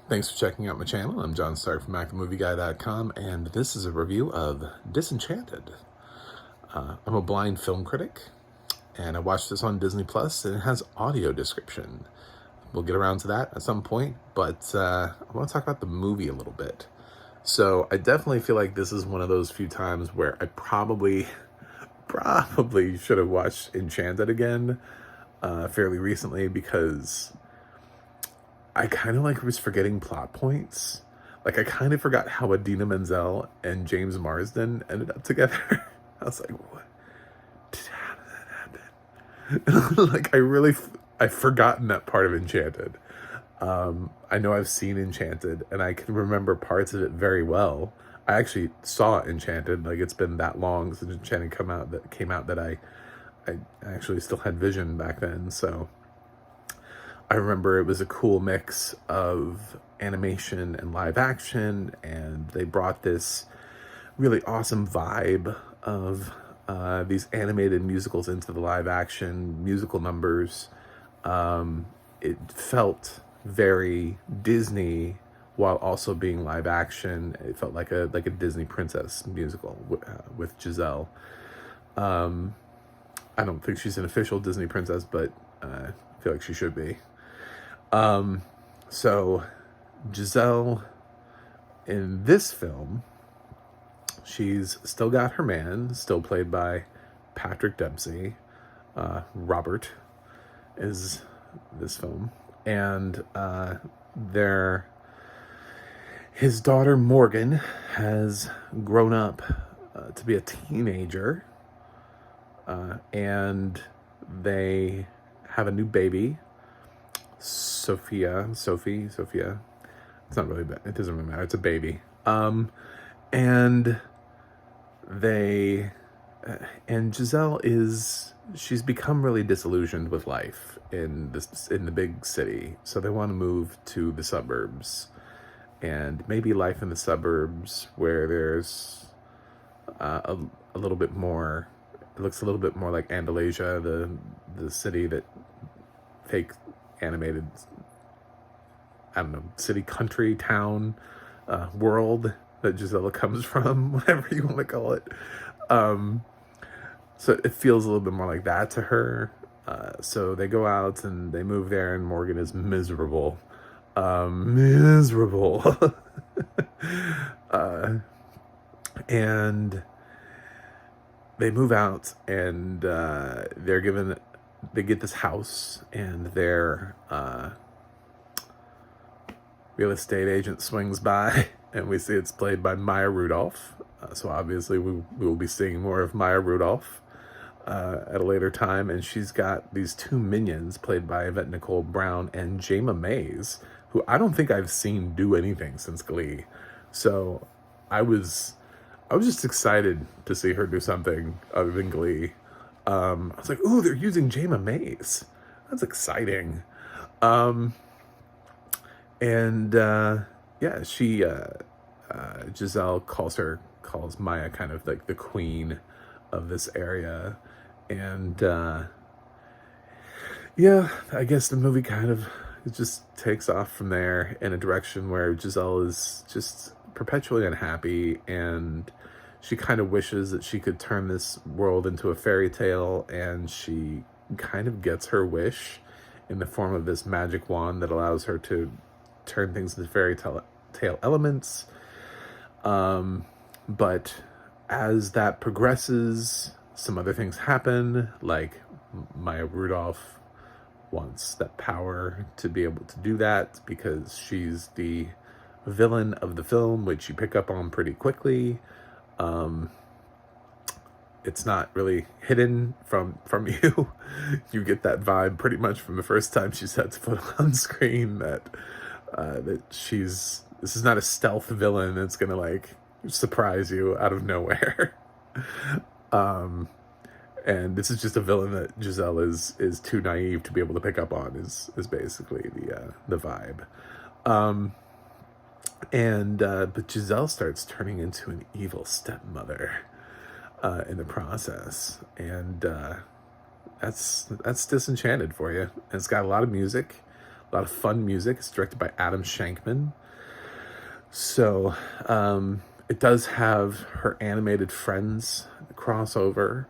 Thanks for checking out my channel. I'm John Stark from MacTheMovieGuy.com, and this is a review of Disenchanted. I'm a blind film critic, and I watched this on Disney Plus, and it has audio description. We'll get around to that at some point, but I want to talk about the movie a little bit. So I definitely feel like this is one of those few times where I probably should have watched Enchanted again fairly recently, because I kind of was forgetting plot points. Like, I kind of forgot how Adina Menzel and James Marsden ended up together. I was like, what? How did that happen? I've forgotten that part of Enchanted. I know I've seen Enchanted, and I can remember parts of it very well. I actually saw Enchanted. Like, it's been that long since Enchanted came out that I actually still had vision back then, so I remember it was a cool mix of animation and live action, and they brought this really awesome vibe of these animated musicals into the live action musical numbers. It felt very Disney while also being live action. It felt like a Disney princess musical with Giselle. I don't think she's an official Disney princess, but I feel like she should be. So Giselle in this film, she's still got her man, still played by Patrick Dempsey. Robert is this film, and his daughter Morgan has grown up to be a teenager, and they have a new baby, Sophia. It's not really bad. It doesn't really matter. It's a baby. And Giselle she's become really disillusioned with life in the big city. So they want to move to the suburbs, and maybe life in the suburbs where there's a little bit more. It looks a little bit more like Andalasia, the city that fake animated, I don't know, city, country, town, world that Gisela comes from, whatever you want to call it. So it feels a little bit more like that to her. So they go out and they move there, and Morgan is miserable. Miserable. And they move out, and they get this house, and their real estate agent swings by, and we see it's played by Maya Rudolph. So obviously we will be seeing more of Maya Rudolph at a later time. And she's got these two minions played by Yvette Nicole Brown and Jayma Mays, who I don't think I've seen do anything since Glee. So I was just excited to see her do something other than Glee. I was like, ooh, they're using Jayma Mays. That's exciting. Yeah, Giselle calls Maya kind of like the queen of this area. And yeah, I guess the movie it just takes off from there in a direction where Giselle is just perpetually unhappy, and she kind of wishes that she could turn this world into a fairy tale, and she kind of gets her wish in the form of this magic wand that allows her to turn things into fairy tale elements. But as that progresses, some other things happen, like Maya Rudolph wants that power to be able to do that because she's the villain of the film, which you pick up on pretty quickly. It's not really hidden from you. You get that vibe pretty much from the first time she sets foot on screen, that this is not a stealth villain that's gonna surprise you out of nowhere. And this is just a villain that Giselle is too naive to be able to pick up on, is basically the vibe. But Giselle starts turning into an evil stepmother in the process, and that's Disenchanted for you. And it's got a lot of music, a lot of fun music. It's directed by Adam Shankman. So it does have her animated friends crossover.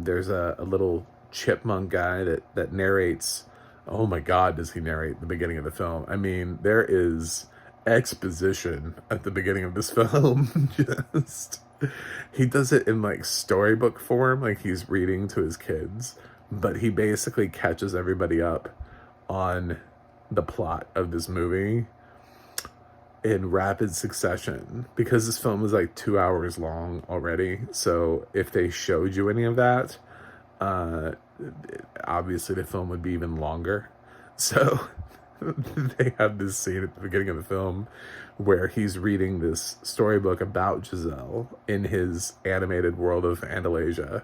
There's a little chipmunk guy that narrates. Oh my God, does he narrate the beginning of the film? I mean, there is exposition at the beginning of this film. Just, he does it in like storybook form, like he's reading to his kids, but he basically catches everybody up on the plot of this movie in rapid succession, because this film is like 2 hours long already. So if they showed you any of that, obviously the film would be even longer. So they have this scene at the beginning of the film where he's reading this storybook about Giselle in his animated world of Andalasia.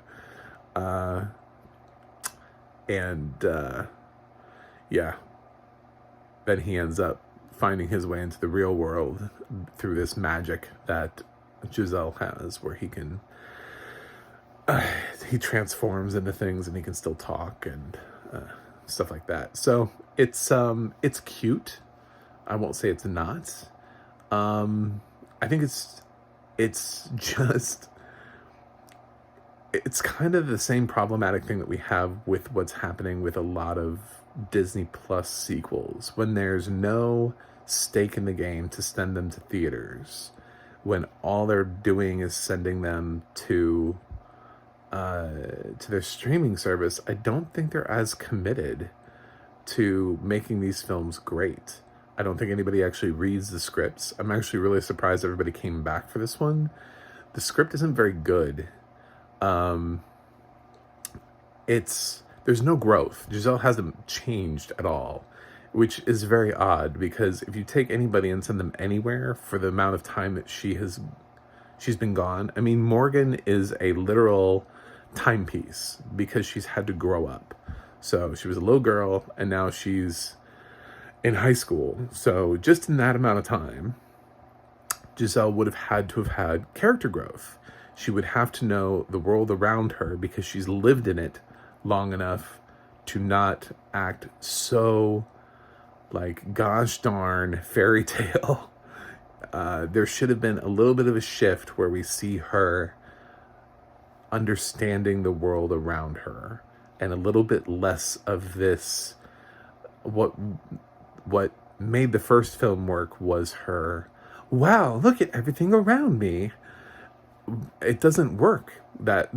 Yeah, then he ends up finding his way into the real world through this magic that Giselle has, where he can he transforms into things and he can still talk and stuff like that. So it's cute. I won't say it's not. I think it's just, it's kind of the same problematic thing that we have with what's happening with a lot of Disney Plus sequels, when there's no stake in the game to send them to theaters, when all they're doing is sending them to their streaming service. I don't think they're as committed to making these films great. I don't think anybody actually reads the scripts. I'm actually really surprised everybody came back for this one. The script isn't very good. There's no growth. Giselle hasn't changed at all, which is very odd, because if you take anybody and send them anywhere for the amount of time that she's been gone, I mean, Morgan is a literal timepiece because she's had to grow up. So she was a little girl and now she's in high school. So just in that amount of time, Giselle would have had character growth. She would have to know the world around her because she's lived in it long enough to not act so like gosh darn fairy tale. There should have been a little bit of a shift where we see her understanding the world around her, and a little bit less of this. What made the first film work was her, wow, look at everything around me. It doesn't work that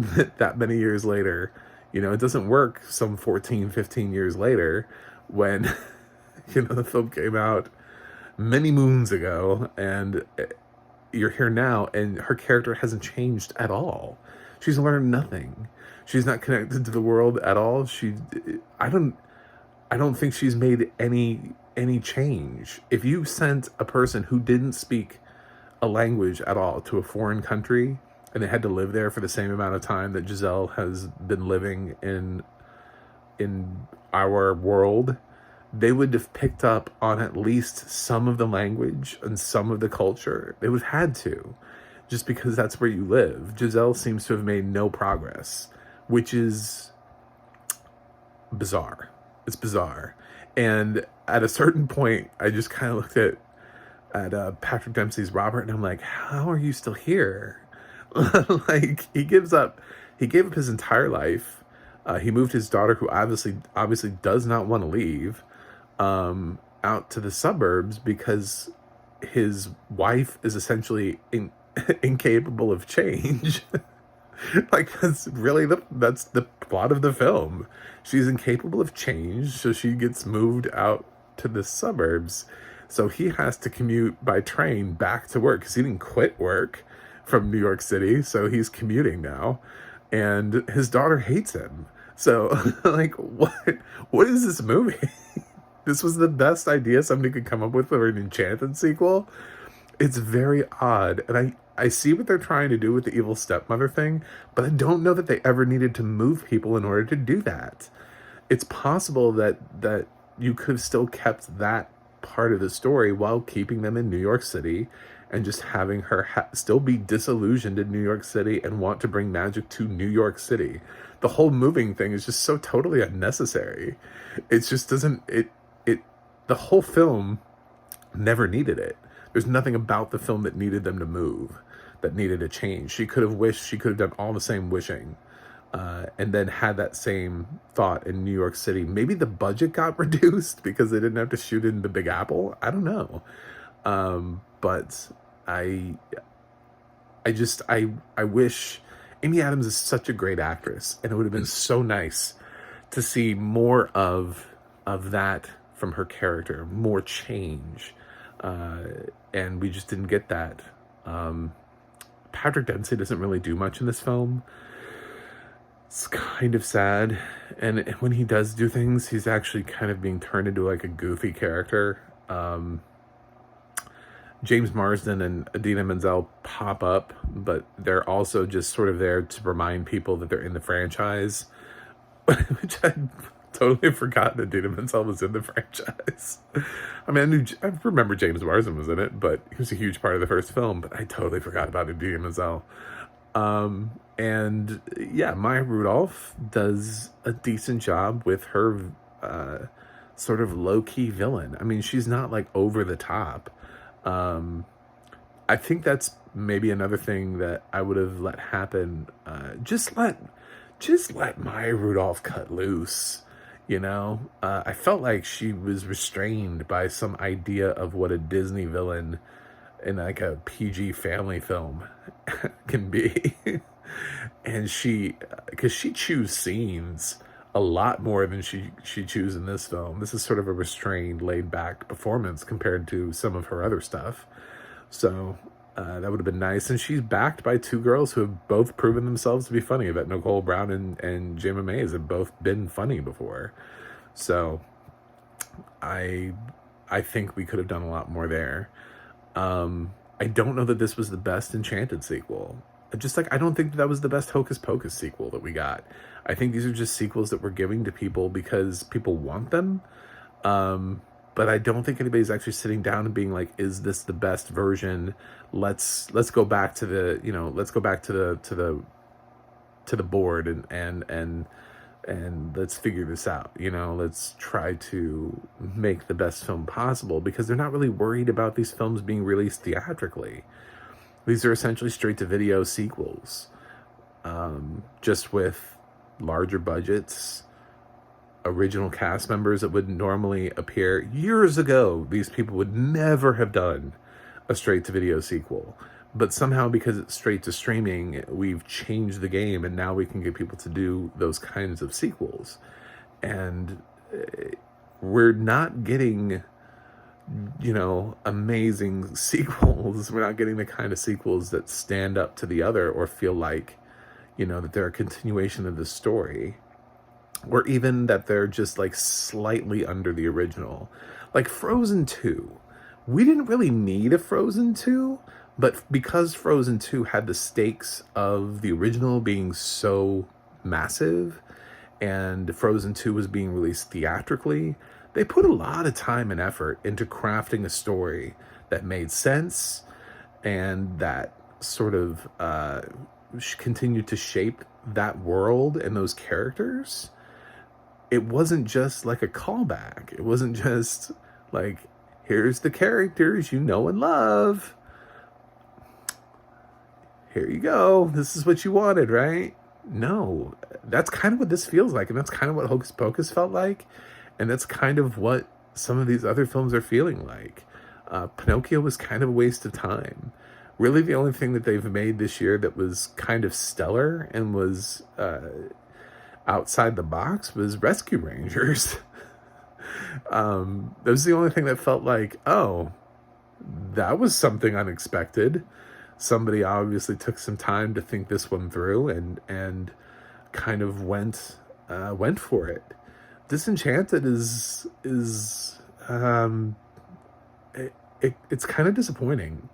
many years later. You know, it doesn't work some 14, 15 years later when, you know, the film came out many moons ago and you're here now and her character hasn't changed at all. She's learned nothing. She's not connected to the world at all. I don't think she's made any change. If you sent a person who didn't speak a language at all to a foreign country and they had to live there for the same amount of time that Giselle has been living in our world, they would have picked up on at least some of the language and some of the culture. They would have had to, just because that's where you live. Giselle seems to have made no progress, which is bizarre. It's bizarre. And at a certain point, I just kind of looked at Patrick Dempsey's Robert, and I'm like, how are you still here? Like, he gave up his entire life. He moved his daughter, who obviously does not want to leave, out to the suburbs because his wife is essentially incapable of change. Like, that's the plot of the film. She's incapable of change, so she gets moved out to the suburbs. So he has to commute by train back to work because he didn't quit work from New York City, so he's commuting now, and his daughter hates him. So, like, what is this movie? This was the best idea somebody could come up with for an Enchanted sequel. It's very odd, and I see what they're trying to do with the evil stepmother thing, but I don't know that they ever needed to move people in order to do that. It's possible that you could have still kept that part of the story while keeping them in New York City and just having her still be disillusioned in New York City and want to bring magic to New York City. The whole moving thing is just so totally unnecessary. It just doesn't, the whole film never needed it. There's nothing about the film that needed them to move, that needed a change. She could have wished, she could have done all the same wishing, and then had that same thought in New York City. Maybe the budget got reduced because they didn't have to shoot in the Big Apple. I don't know. But I wish. Amy Adams is such a great actress, and it would have been so nice to see more of that from her character, more change, and we just didn't get that. Patrick Dempsey doesn't really do much in this film. It's kind of sad, and when he does do things, he's actually kind of being turned into like a goofy character. James Marsden and Idina Menzel pop up, but they're also just sort of there to remind people that they're in the franchise, which I totally forgot that Idina Menzel was in the franchise. I mean, I remember James Marsden was in it, but he was a huge part of the first film, but I totally forgot about Idina Menzel. And yeah, Maya Rudolph does a decent job with her sort of low-key villain. I mean, she's not like over the top. I think that's maybe another thing that I would have let happen. Just let Maya Rudolph cut loose, you know? I felt like she was restrained by some idea of what a Disney villain in like a PG family film can be. And because she chews scenes a lot more than she chews in this film. This is sort of a restrained, laid-back performance compared to some of her other stuff. So that would have been nice. And she's backed by two girls who have both proven themselves to be funny. Yvette Nicole Brown and Jayma Mays have both been funny before. So I think we could have done a lot more there. I don't know that this was the best Enchanted sequel. I don't think that was the best Hocus Pocus sequel that we got. I think these are just sequels that we're giving to people because people want them. But I don't think anybody's actually sitting down and being like, is this the best version? Let's go back to the, let's go back to the board and let's figure this out. Let's try to make the best film possible, because they're not really worried about these films being released theatrically. These are essentially straight-to-video sequels, just with larger budgets, original cast members that would normally appear. Years ago, these people would never have done a straight-to-video sequel. But somehow, because it's straight to streaming, we've changed the game, and now we can get people to do those kinds of sequels. And we're not getting amazing sequels. We're not getting the kind of sequels that stand up to the other or feel like, that they're a continuation of the story, or even that they're just like slightly under the original. Like Frozen 2. We didn't really need a Frozen 2, but because Frozen 2 had the stakes of the original being so massive, and Frozen 2 was being released theatrically, they put a lot of time and effort into crafting a story that made sense and that sort of continued to shape that world and those characters. It wasn't just like a callback. It wasn't just like, here's the characters you know and love. Here you go. This is what you wanted, right? No, that's kind of what this feels like. And that's kind of what Hocus Pocus felt like. And that's kind of what some of these other films are feeling like. Pinocchio was kind of a waste of time. Really, the only thing that they've made this year that was kind of stellar and was outside the box was Rescue Rangers. That was the only thing that felt like, oh, that was something unexpected. Somebody obviously took some time to think this one through and kind of went for it. Disenchanted is it's kind of disappointing.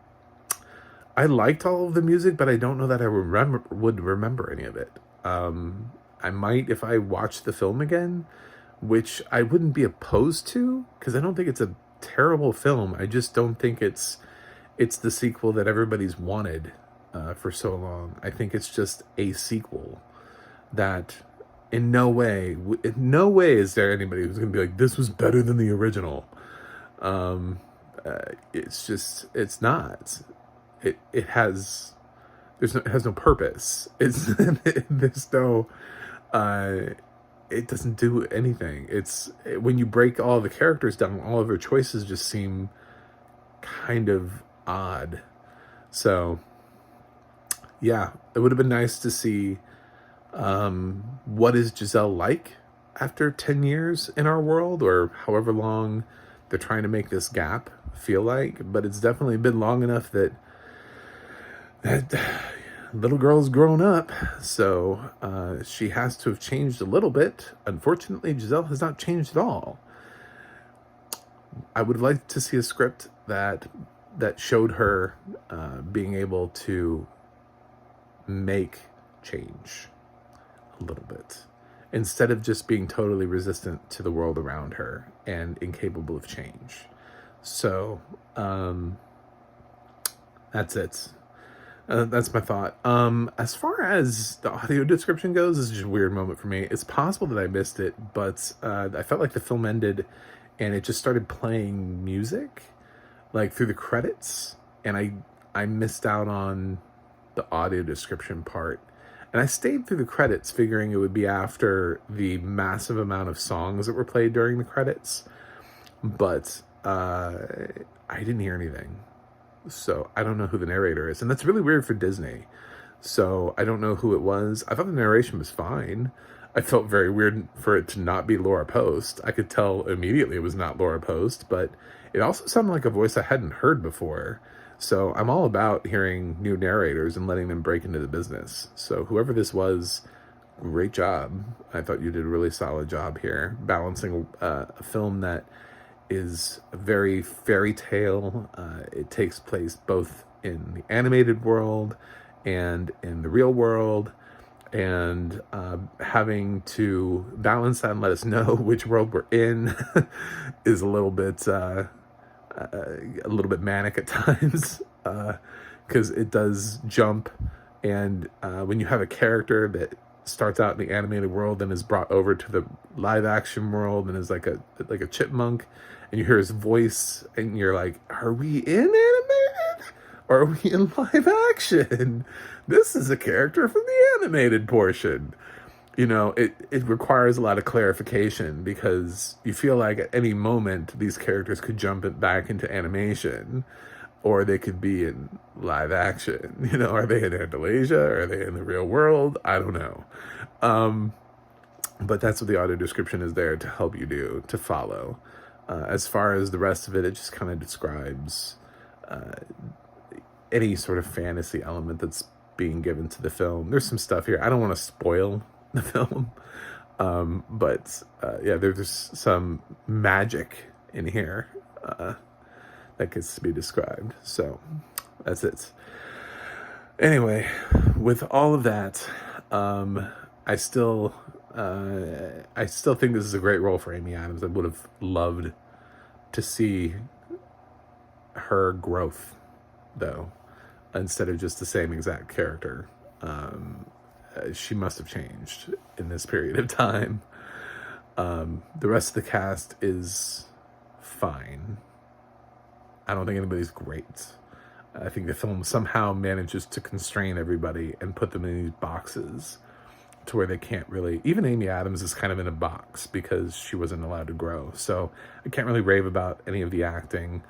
I liked all of the music, but I don't know that I would remember any of it. I might if I watch the film again, which I wouldn't be opposed to, because I don't think it's a terrible film. I just don't think it's the sequel that everybody's wanted for so long. I think it's just a sequel that in no way is there anybody who's going to be like, this was better than the original. It's not. It has it has no purpose. It's there's no it doesn't do anything. It's when you break all the characters down, all of their choices just seem kind of odd. So yeah, it would have been nice to see what is Giselle like after 10 years in our world, or however long they're trying to make this gap feel like. But it's definitely been long enough that little girl's grown up, so she has to have changed a little bit. Unfortunately, Giselle has not changed at all. I would like to see a script that showed her being able to make change a little bit, instead of just being totally resistant to the world around her and incapable of change. So that's it. That's my thought. As far as the audio description goes, this is just a weird moment for me. It's possible that I missed it, but I felt like the film ended and it just started playing music, like through the credits, and I missed out on the audio description part. And I stayed through the credits figuring it would be after the massive amount of songs that were played during the credits, but I didn't hear anything. So I don't know who the narrator is. And that's really weird for Disney. So I don't know who it was. I thought the narration was fine. I felt very weird for it to not be Laura Post. I could tell immediately it was not Laura Post, but it also sounded like a voice I hadn't heard before. So I'm all about hearing new narrators and letting them break into the business. So whoever this was, great job. I thought you did a really solid job here, balancing a film that is a very fairy tale. It takes place both in the animated world and in the real world, and having to balance that and let us know which world we're in is a little bit manic at times, because it does jump, and when you have a character that starts out in the animated world and is brought over to the live action world and is like a chipmunk, and you hear his voice and you're like, are we in animated or are we in live action? This is a character from the animated portion. You know, it requires a lot of clarification, because you feel like at any moment these characters could jump back into animation, or they could be in live action. You know, are they in Andalusia? Are they in the real world? I don't know. But that's what the audio description is there to help you do, to follow. As far as the rest of it, it just kind of describes any sort of fantasy element that's being given to the film. There's some stuff here. I don't want to spoil the film, but yeah, there's some magic in here that gets to be described. So that's it. Anyway, with all of that, I still think this is a great role for Amy Adams. I would have loved to see her growth, though, instead of just the same exact character. She must have changed in this period of time. The rest of the cast is fine. I don't think anybody's great. I think the film somehow manages to constrain everybody and put them in these boxes to where they can't really... Even Amy Adams is kind of in a box because she wasn't allowed to grow. So I can't really rave about any of the acting.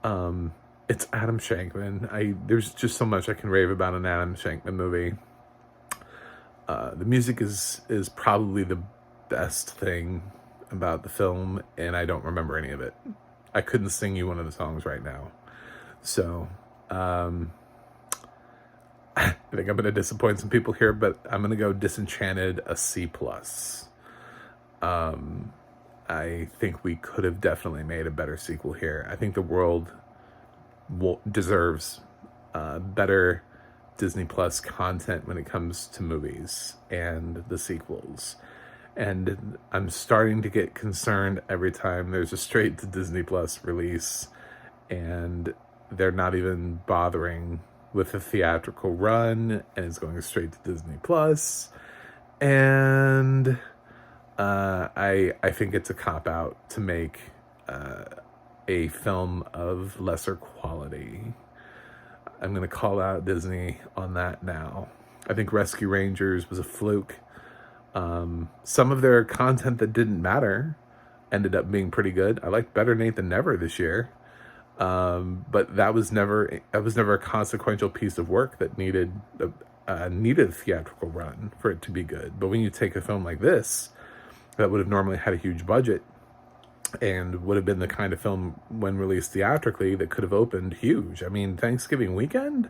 It's Adam Shankman. There's just so much I can rave about an Adam Shankman movie. The music is probably the best thing about the film, and I don't remember any of it. I couldn't sing you one of the songs right now. So, I think I'm going to disappoint some people here, but I'm going to go Disenchanted, a C+. I think we could have definitely made a better sequel here. I think the world deserves better Disney Plus content when it comes to movies and the sequels. And I'm starting to get concerned every time there's a straight to Disney Plus release and they're not even bothering with a theatrical run and it's going straight to Disney Plus. And I think it's a cop-out to make a film of lesser quality. I'm going to call out Disney on that now. I think Rescue Rangers was a fluke. Some of their content that didn't matter ended up being pretty good. I liked Better Nate Than Never this year. But that was never a consequential piece of work that needed a theatrical run for it to be good. But when you take a film like this, that would have normally had a huge budget and would have been the kind of film, when released theatrically, that could have opened huge. I mean, Thanksgiving weekend,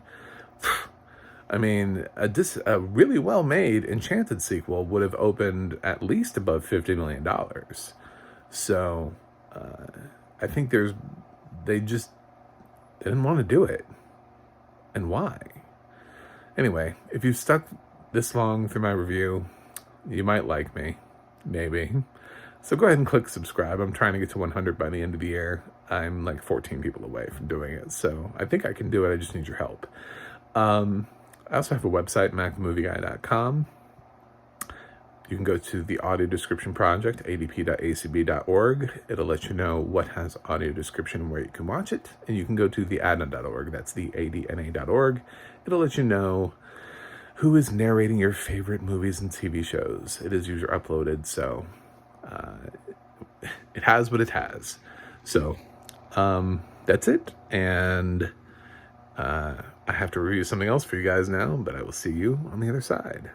I mean, a really well-made Enchanted sequel would have opened at least above $50 million. So I think they just didn't want to do it. And why? Anyway, if you've stuck this long through my review, you might like me. Maybe. So go ahead and click subscribe. I'm trying to get to 100 by the end of the year. I'm like 14 people away from doing it. So I think I can do it. I just need your help. I also have a website, MacTheMovieGuy.com. You can go to the audio description project, adp.acb.org. It'll let you know what has audio description and where you can watch it. And you can go to theadna.org. That's the adna.org. It'll let you know who is narrating your favorite movies and TV shows. It is user uploaded, so it has what it has. So that's it. And I have to review something else for you guys now, but I will see you on the other side.